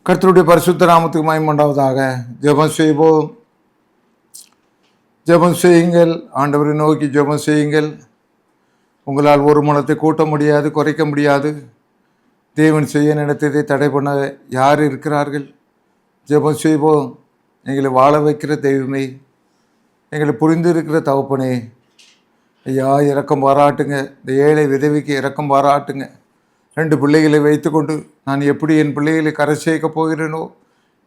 கர்த்தருடைய பரிசுத்த நாமத்துக்கு மகிமை உண்டாவதாக. ஜெபம் செய்வோம். ஜெபம் செய்யுங்கள். ஆண்டவரை நோக்கி ஜெபம் செய்யுங்கள். உங்களால் ஒரு மனத்தை கூட்ட முடியாது, குறைக்க முடியாது. தேவன் செய்ய நினைத்ததை தடை பண்ண யார் இருக்கிறார்கள்? ஜெபம் செய்வோம். எங்களை வாழ வைக்கிற தெய்வமே, எங்களை புரிந்து இருக்கிற தகப்பனே, ஐயா இரக்கம் பாராட்டுங்க. இந்த ஏழை விதவிக்கு இரக்கம் பாராட்டுங்க. 2 பிள்ளைகளை வைத்துக்கொண்டு நான் எப்படி என் பிள்ளைகளை கரை சேர்க்க போகிறேனோ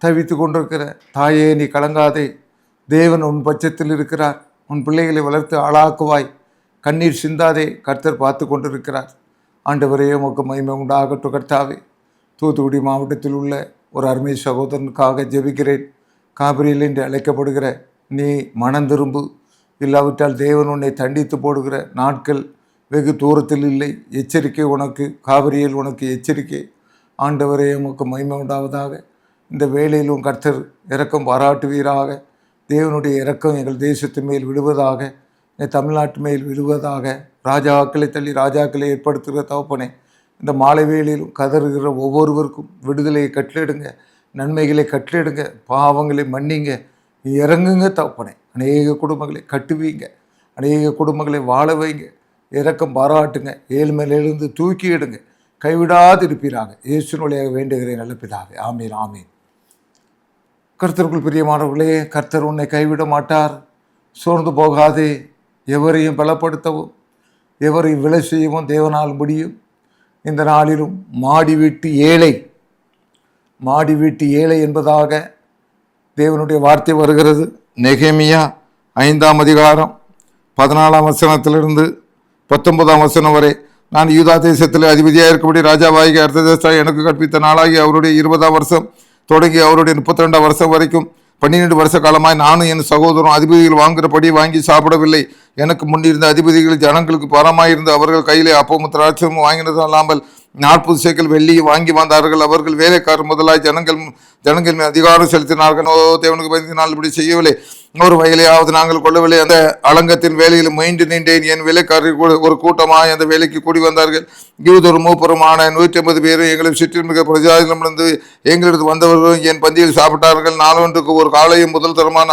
தவித்து கொண்டிருக்கிற தாயே, நீ கலங்காதே. தேவன் உன் பட்சத்தில் இருக்கிறார். உன் பிள்ளைகளை வளர்த்து ஆளாக்குவாய். கண்ணீர் சிந்தாதே. கர்த்தர் பார்த்து கொண்டிருக்கிறார். ஆண்டவரே, உமக்கு மகிமை உண்டாகட்டும். கர்த்தாவே, தூத்துக்குடி மாவட்டத்தில் உள்ள ஒரு அருமை சகோதரனுக்காக ஜெபிக்கிறேன். காபிரியல் என்று அழைக்கப்படுகிற நீ மனம் திரும்பு, இல்லாவிட்டால் தேவன் உன்னை தண்டித்து போடுகிற நாட்கள் வெகு தூரத்தில் இல்லை. எச்சரிக்கை உனக்கு. காவிரியில் உனக்கு எச்சரிக்கை. ஆண்டவரே, உமக்கு மகிமை உண்டாவதாக. இந்த வேளையிலும் கர்த்தர் இரக்கம் பாராட்டுவீராக. தேவனுடைய இரக்கம் எங்கள் தேசத்து மேல் விழுவதாக, எங்கள் தமிழ்நாட்டு மேல் விழுவதாக. ராஜாக்களை தள்ளி ராஜாக்களை ஏற்படுத்துகிற தகப்பனே, இந்த மாலை வேளையிலும் கதறுகிற ஒவ்வொருவருக்கும் விடுதலையை கட்டளிடுங்க, நன்மைகளை கட்டளிடுங்க, பாவங்களை மன்னிங்க, இறங்குங்க தகப்பனே. அநேக குடும்பங்களை கட்டுவீங்க, அநேக குடும்பங்களை வாழ வைங்க. இரக்கம் பாராட்டுங்க. ஏழ்மையிலிருந்து தூக்கி எடுங்க, கைவிடாது இருப்பீராக. இயேசுவின் வழியாக வேண்டுகிறேன் நல்ல பிதாவே. ஆமீன், ஆமீன். கர்த்தருக்குள் பிரியமானவர்களே, கர்த்தர் உன்னை கைவிட மாட்டார். சோர்ந்து போகாதே. எவரையும் பலப்படுத்தவும் எவரையும் விலை செய்யவும் தேவனால் முடியும். இந்த நாளிலும் மாடி வீட்டு ஏழை என்பதாக தேவனுடைய வார்த்தை வருகிறது. நெகேமியா 5ஆம் அதிகாரம் 14ஆம் வசனத்திலிருந்து 19ஆம் வசனம் வரை. நான் யூதா தேசத்தில் அதிபதியாக இருக்கபடி ராஜாவாகி அர்த்ததேசா எனக்கு கற்பித்த நாளாகி அவருடைய 20ஆம் வருஷம் தொடங்கி அவருடைய 32ஆம் வருஷம் வரைக்கும் 12 வருஷ காலமாய் நானும் என் சகோதரரும் அதிபதிகள் வாங்குகிறபடி வாங்கி சாப்பிடவில்லை. எனக்கு முன்னிருந்த அதிபதிகள் ஜனங்களுக்கு பரமாயிருந்து அவர்கள் கையிலே அப்பமும் திராட்சமும் வாங்கினதும் அல்லாமல் 40 சேக்கல் வெள்ளியை வாங்கி வந்தார்கள். அவர்கள் வேலைக்காரர் முதலாய் ஜனங்கள் மேல் அதிகாரம் செலுத்தினார்கள். தேவனுக்கு பயந்தினால் இப்படி செய்யவில்லை. ஒரு வயலையாவது நாங்கள் கொள்ளவில்லை. அந்த அலங்கத்தின் வேலையில் முயன்று நின்றேன். என் வேலைக்காரர் ஒரு கூட்டமாக அந்த வேலைக்கு கூடி வந்தார்கள். யூதரும் மூப்பருமான 150 பேர் எங்களை சுற்றி மிக பிரஜாதிடமிருந்து எங்களிடத்து வந்தவர்களும் என் பந்தியில் சாப்பிட்டார்கள். நாளொன்றுக்கு ஒரு காலையும் முதல் தரமான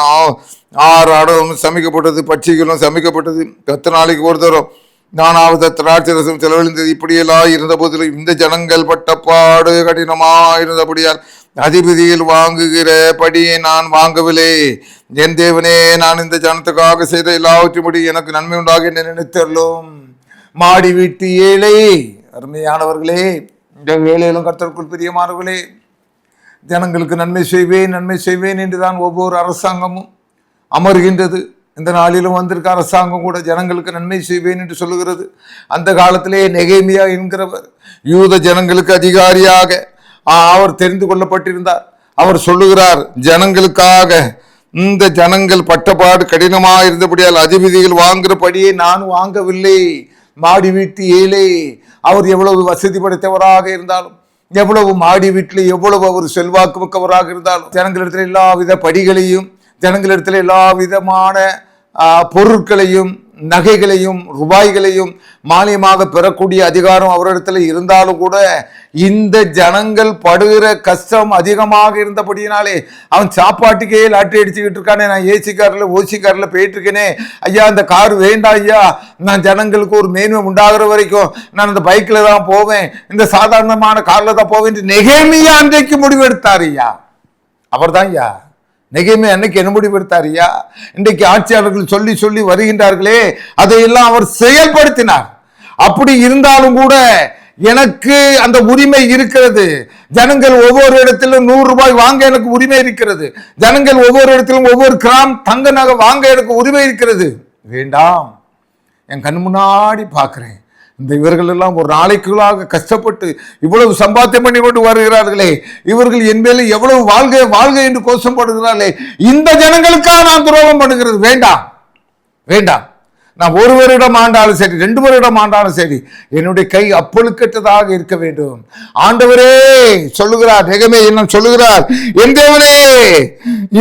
6 ஆடவும் சமைக்கப்பட்டது, பட்சிகளும் சமைக்கப்பட்டது. 10 நாளைக்கு ஒரு தரம் 4வது திராட்சை ரசம் செலவழிந்தது. இப்படியெல்லாம் இருந்த போதிலும் இந்த ஜனங்கள் பட்டப்பாடு கடினமாயிருந்தபடியால் அதிபதியில் வாங்குகிறபடியே நான் வாங்கவில்லை. என் தேவனே, நான் இந்த ஜனத்துக்காக செய்த எல்லாவற்றும்படி எனக்கு நன்மை உண்டாக என்ன நினைத்தருளும். மாடி வீட்டு ஏழை. அருமையானவர்களே, இந்த வேளையிலும் கர்த்தருக்குள் பிரியமானவர்களே, ஜனங்களுக்கு நன்மை செய்வேன் என்றுதான் ஒவ்வொரு அரசாங்கமும் அமர்கின்றது. இந்த நாளிலும் வந்திருக்க அரசாங்கம் கூட ஜனங்களுக்கு நன்மை செய்வேன் என்று சொல்லுகிறது. அந்த காலத்திலே நெகேமியா என்கிறவர் யூத ஜனங்களுக்கு அதிகாரியாக அவர் தெரிந்து கொள்ளப்பட்டிருந்தார். அவர் சொல்லுகிறார், ஜனங்களுக்காக இந்த ஜனங்கள் பட்டப்பாடு கடினமாக இருந்தபடியால் அதிபதிகள் வாங்குறபடியே நான் வாங்கவில்லை. மாடி வீட்டு ஏழை. அவர் எவ்வளவு வசதி படைத்தவராக இருந்தாலும், எவ்வளவு மாடி வீட்டில் எவ்வளவு அவர் செல்வாக்கு மிக்கவராக இருந்தாலும், ஜனங்களிடத்தில் எல்லா வித படிகளையும், ஜனங்களிடத்தில் எல்லா விதமான பொருட்களையும், நகைகளையும், ரூபாய்களையும் மானியமாக பெறக்கூடிய அதிகாரம் அவரிடத்தில் இருந்தாலும் கூட இந்த ஜனங்கள் படுகிற கஷ்டம் அதிகமாக இருந்தபடியினாலே அவன் சாப்பாட்டுக்கே லாட்டரி அடிச்சுக்கிட்டு இருக்கானே. நான் ஏசி காரில் ஓசி காரில் போயிட்டு இருக்கேனே, ஐயா இந்த கார் வேண்டாம் ஐயா, நான் ஜனங்களுக்கு ஒரு மேன்மை உண்டாகிற வரைக்கும் நான் இந்த பைக்கில் தான் போவேன், இந்த சாதாரணமான காரில் தான் போவேன் என்று நெகேமியா அன்றைக்கு முடிவெடுத்தார். ஐயா அவர் தான் ஐயா நெகேமியா அன்னைக்கு என்ன முடிவெடுத்தார் ஐயா? இன்றைக்கு ஆட்சியாளர்கள் சொல்லி வருகின்றார்களே, அதையெல்லாம் அவர் செயல்படுத்தினார். அப்படி இருந்தாலும் கூட எனக்கு அந்த உரிமை இருக்கிறது. ஜனங்கள் ஒவ்வொரு இடத்திலும் 100 ரூபாய் வாங்க எனக்கு உரிமை இருக்கிறது. ஜனங்கள் ஒவ்வொரு இடத்திலும் ஒவ்வொரு கிராம் தங்க நகை வாங்க எனக்கு உரிமை இருக்கிறது. வேண்டாம், என் கண் முன்னாடி பார்க்கிறேன், இந்த இவர்கள் எல்லாம் ஒரு நாளைக்குள்ளாக கஷ்டப்பட்டு இவ்வளவு சம்பாத்தியம் பண்ணி கொண்டு வருகிறார்களே, இவர்கள் என் மேலே எவ்வளவு வாழ்க என்று கோஷப்படுகிறார்களே, இந்த ஜனங்களுக்காக நான் துரோகம் பண்ணுகிறது. வேண்டாம். நான் 1 வருடம் ஆண்டாலும் சரி, 2 வருடம் ஆண்டாலும் சரி, என்னுடைய கை அப்பொழுக்கற்றதாக இருக்க வேண்டும். ஆண்டவரே சொல்லுகிறார், நெகேமியா என்ன சொல்லுகிறார், என் தேவனே,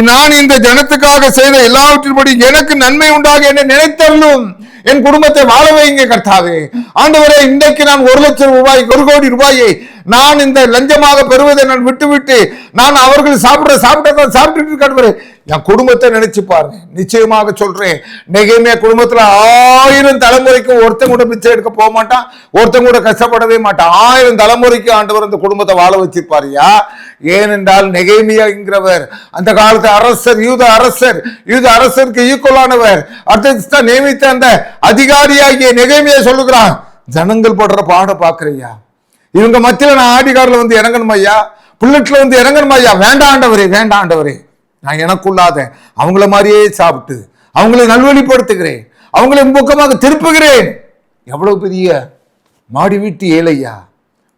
நான் இந்த ஜனத்துக்காக செய்த எல்லாவற்றின்படி எனக்கு நன்மை உண்டாக என்ன நினைத்தருளும். என் குடும்பத்தை வாழ வைங்க கர்த்தாவே. ஆண்டவரே, இன்றைக்கு நான் 1 லட்சம் ரூபாய், 1 கோடி ரூபாயை நான் இந்த லஞ்சமாக பெறுவதை நான் விட்டு நான் அவர்கள் சாப்பிட்டதான் சாப்பிட்டு இருக்காரு. என் குடும்பத்தை நினைச்சு பாருங்க. நிச்சயமாக சொல்றேன், நெகேமியா குடும்பத்துல 1000 தலைமுறைக்கு ஒருத்தன் கூட பிச்சை எடுக்க போக மாட்டான், ஒருத்தன் கூட கஷ்டப்படவே மாட்டான். 1000 தலைமுறைக்கு ஆண்டவர் அந்த குடும்பத்தை வாழ வச்சிருப்பாருயா. ஏனென்றால் நெகேமியாங்கிறவர் அந்த காலத்து அரசர், யூத அரசருக்கு ஈக்குவலானவர். அடுத்த நியமித்த அந்த அதிகாரியாகிய நெகேமியா சொல்லுகிறான், ஜனங்கள் படுற பாட பாக்குறையா, இவங்க மத்தியில நான் ஆடிகாரில் வந்து இறங்கணும் ஐயா, புல்லட்ல வந்து இறங்கணும் ஐயா. வேண்டாம் ஆண்டவரே, நான் எனக்குள்ளாத அவங்கள மாதிரியே சாப்பிட்டு அவங்களை நல்வழிப்படுத்துகிறேன், அவங்களை முக்கமாக திருப்புகிறேன். எவ்வளவு பெரிய மாடி வீட்டு ஏழையா,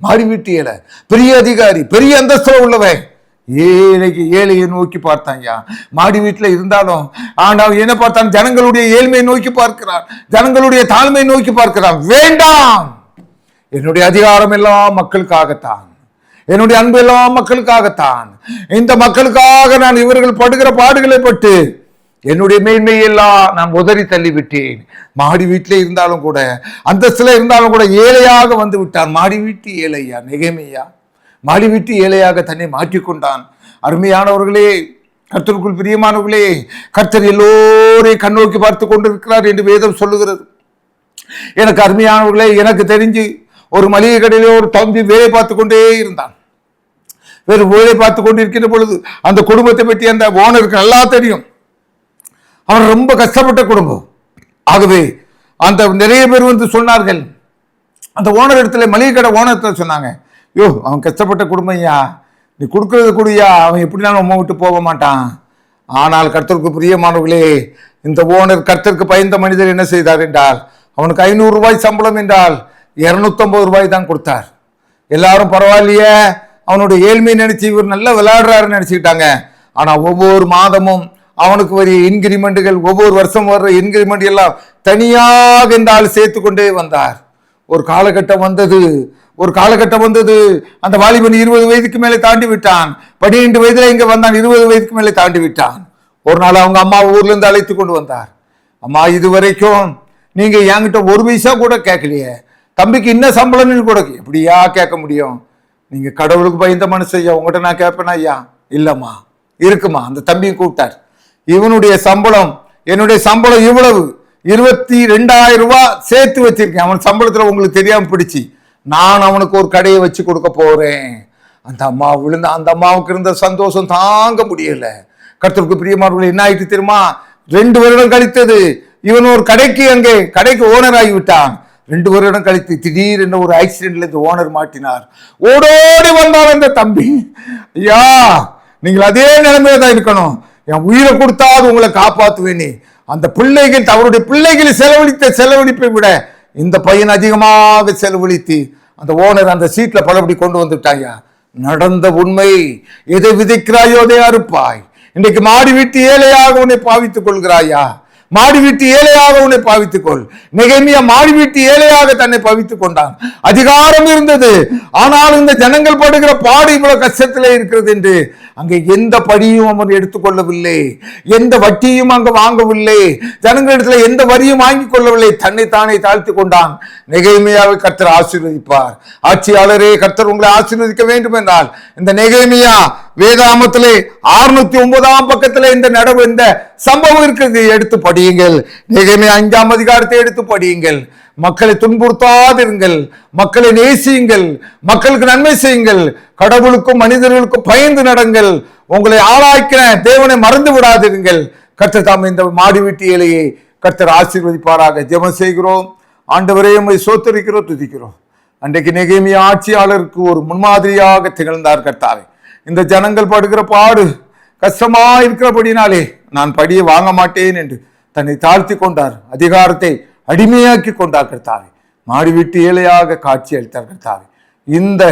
மாடி வீட்டு ஏழை, பெரிய அதிகாரி, பெரிய அந்தஸ்துல உள்ளவன். ஏழையை நோக்கி பார்த்தான்யா. மாடி வீட்டில் இருந்தாலும் ஆனால் என்ன பார்த்தான்? ஜனங்களுடைய ஏழ்மையை நோக்கி பார்க்கிறான், ஜனங்களுடைய தாழ்மையை நோக்கி பார்க்கிறான். வேண்டாம், என்னுடைய அதிகாரம் எல்லாம் மக்களுக்காகத்தான், என்னுடைய அன்பு எல்லாம் மக்களுக்காகத்தான். இந்த மக்களுக்காக நான் இவர்கள் படுகிற பாடுகளை பட்டு என்னுடைய மேன்மையெல்லாம் நான் உதறி தள்ளிவிட்டேன். மாடி வீட்டிலே இருந்தாலும் கூட, அந்தஸ்துல இருந்தாலும் கூட ஏழையாக வந்து விட்டான். மாடி வீட்டு ஏழையா நெகேமியா, மாடி வீட்டு ஏழையாக தன்னை மாற்றிக்கொண்டான். அருமையானவர்களே, கர்த்தருக்குள் பிரியமானவர்களே, கர்த்தர் எல்லோரையும் கண்ணோக்கி பார்த்து கொண்டிருக்கிறார் என்று வேதம் சொல்லுகிறது. எனக்கு அருமையானவர்களே, எனக்கு தெரிஞ்சு ஒரு மளிகை கடையிலே ஒரு தம்பி வேலை பார்த்து கொண்டே இருந்தான். வேறு வேலை பார்த்து கொண்டிருக்கின்ற பொழுது அந்த குடும்பத்தை பற்றி அந்த ஓனருக்கு நல்லா தெரியும். அவன் ரொம்ப கஷ்டப்பட்ட குடும்பம். ஆகவே அந்த நிறைய பேர் வந்து சொன்னார்கள், அந்த ஓனர் இடத்துல, மளிகை கடை ஓனர் சொன்னாங்க, யோ அவன் கஷ்டப்பட்ட குடும்பம் ஐயா, நீ கொடுக்கறது கூடியா, அவன் எப்படினாலும் உம்மை விட்டு போக மாட்டான். ஆனால் கர்த்தருக்கு பிரியமானவர்களே, இந்த ஓனர் கர்த்தருக்கு பயந்த மனிதர் என்ன செய்தார் என்றால், அவனுக்கு 500 ரூபாய் சம்பளம் என்றால் 250 ரூபாய் தான் கொடுத்தார். எல்லாரும் பரவாயில்லையே, அவனுடைய ஏழ்மையை நினைச்சு இவர் நல்லா விளையாடுறாருன்னு நினைச்சுக்கிட்டாங்க. ஆனா ஒவ்வொரு மாதமும் அவனுக்கு வர இன்கிரிமெண்ட்டுகள், ஒவ்வொரு வருஷம் வர்ற இன்கிரிமெண்ட் எல்லாம் தனியாக இந்த ஆள் சேர்த்து கொண்டே வந்தார். ஒரு காலகட்டம் வந்தது, அந்த வாலிபன் 20 வயதுக்கு மேலே தாண்டி விட்டான். 12 வயதுல இங்க வந்தான், 20 வயதுக்கு மேலே தாண்டி விட்டான். ஒரு நாள் அவங்க அம்மா ஊர்ல இருந்து அழைத்து கொண்டு வந்தார். அம்மா, இது வரைக்கும் நீங்க என்கிட்ட 1 பைசா கூட கேட்கலையே, தம்பிக்கு இன்ன சம்பளம்னு கூட எப்படியா கேட்க முடியும்? நீங்க கடவுளுக்கு பயந்த மனுஷையா, உங்ககிட்ட நான் கேட்பேனா ஐயா? இல்லம்மா, இருக்குமா. அந்த தம்பியும் கூப்பிட்டார். இவனுடைய சம்பளம், என்னுடைய சம்பளம் இவ்வளவு, 22,000 ரூபாய் சேர்த்து வச்சிருக்கேன். அவன் சம்பளத்துல உங்களுக்கு தெரியாம பிடிச்சி நான் அவனுக்கு ஒரு கடையை வச்சு கொடுக்க போறேன். அந்த அம்மா விழுந்த, அந்த அம்மாவுக்கு இருந்த சந்தோஷம் தாங்க முடியல. கர்த்தருக்கு பிரியமானவர்களே, என்ன ஆயிட்டு தெரியுமா? 2 வருடம் கழித்தது, இவன் ஒரு கடைக்கு ஓனர் ஆகிவிட்டான். 2 வருடம் கழித்து திடீரென்று ஒரு ஆக்சிடென்ட்ல இந்த ஓனர் மாட்டினார். ஓடோடி வந்தார் அந்த தம்பி. ஐயா, நீங்கள் அதே நிலைமையில தான் இருக்கணும், என் உயிரை கொடுத்தாவது உங்களை காப்பாற்றுவேனே. அந்த பிள்ளைகள், அவருடைய பிள்ளைகளை செலவழிப்பை விட இந்த பையன் அதிகமாக செலவழித்து அந்த ஓனர் அந்த சீட்ல பலபடி கொண்டு வந்துட்டாயா. நடந்த உண்மை, எதை விதைக்கிறாயோ அதை அறுப்பாய். இன்றைக்கு மாடி வீட்டு ஏழையாக உன்னை பாவித்துக் கொள்கிறாயா? மாடி வீட்டு ஏழையாக உன்னை பாவித்துக்கொள். நெகேமியா மாடி வீட்டு ஏழையாக தன்னை பாவித்துக் கொண்டான். அதிகாரம் இருந்தது, ஆனால் இந்த ஜனங்கள் படுகிற பாடு இவ்வளவு கஷ்டத்திலே இருக்கிறது என்று அங்கே எந்த படியும் அவன் எடுத்துக்கொள்ளவில்லை, எந்த வட்டியும் அங்கு வாங்கவில்லை, ஜனங்களிடத்தில் எந்த வரியும் வாங்கிக் கொள்ளவில்லை. தன்னை தானே தாழ்த்தி கொண்டான். நெகேமியாவை கர்த்தர் ஆசீர்வதிப்பார். ஆட்சியாளரே, கர்த்தர் உங்களை ஆசீர்வதிக்க வேண்டும் என்றால் இந்த நெகேமியா வேதாமத்திலே 609 பக்கத்திலே இந்த சம்பவம் இருக்கிறது, எடுத்து படியுங்கள். நெகேமியா 5ஆம் அதிகாரத்தை எடுத்து படியுங்கள். மக்களை துன்புறுத்தாதிருங்கள், மக்களை நேசியுங்கள், மக்களுக்கு நன்மை செய்யுங்கள், கடவுளுக்கும் மனிதர்களுக்கும் பயந்து நடங்கள், உங்களை ஆளாக்கின தேவனை மறந்து விடாதிருங்கள். கர்த்தர் தாம் இந்த மாடி வீட்டு ஏழையை கர்த்தர் ஆசீர்வதிப்பாராக. ஜெபம் செய்கிறோம். ஆண்டவரே, உம்மை ஸ்தோத்திரிக்கிறோம், துதிக்கிறோம். அன்றைக்கு நெகேமியா ஆட்சியாளருக்கு ஒரு முன்மாதிரியாக திகழ்ந்தார் கர்த்தாவே. இந்த ஜனங்கள் படுகிற பாடு கஷ்டமா இருக்கிறபடினாலே நான் படியை வாங்க மாட்டேன் என்று தன்னை தாழ்த்தி கொண்டார். அதிகாரத்தை அடிமையாக்கி கொண்டார் கர்த்தாவே. மாடி வீட்டு ஏழையாக காட்சி அளித்தார் கர்த்தாவே. இந்த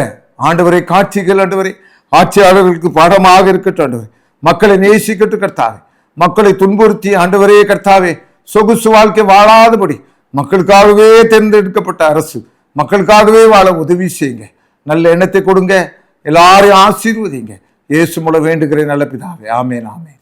ஆண்டவரை காட்சிகள் ஆண்டவரை ஆட்சியாளர்களுக்கு பாடமாக இருக்கட்டும் ஆண்டவரை. மக்களை நேசிக்கட்டும் கர்த்தாவே. மக்களை துன்புறுத்தி ஆண்டவரே கர்த்தாவே சொகுசு வாழ்க்கை வாழாதபடி மக்களுக்காகவே தேர்ந்தெடுக்கப்பட்ட அரசு, மக்களுக்காகவே வாழ உதவி செய்யுங்க. நல்ல எண்ணத்தை கொடுங்க. எல்லாரையும் ஆசீர்வதிங்க. இயேசு மூலம் வேண்டுகிறேன் நல்ல பிதாவே. ஆமென், ஆமென்.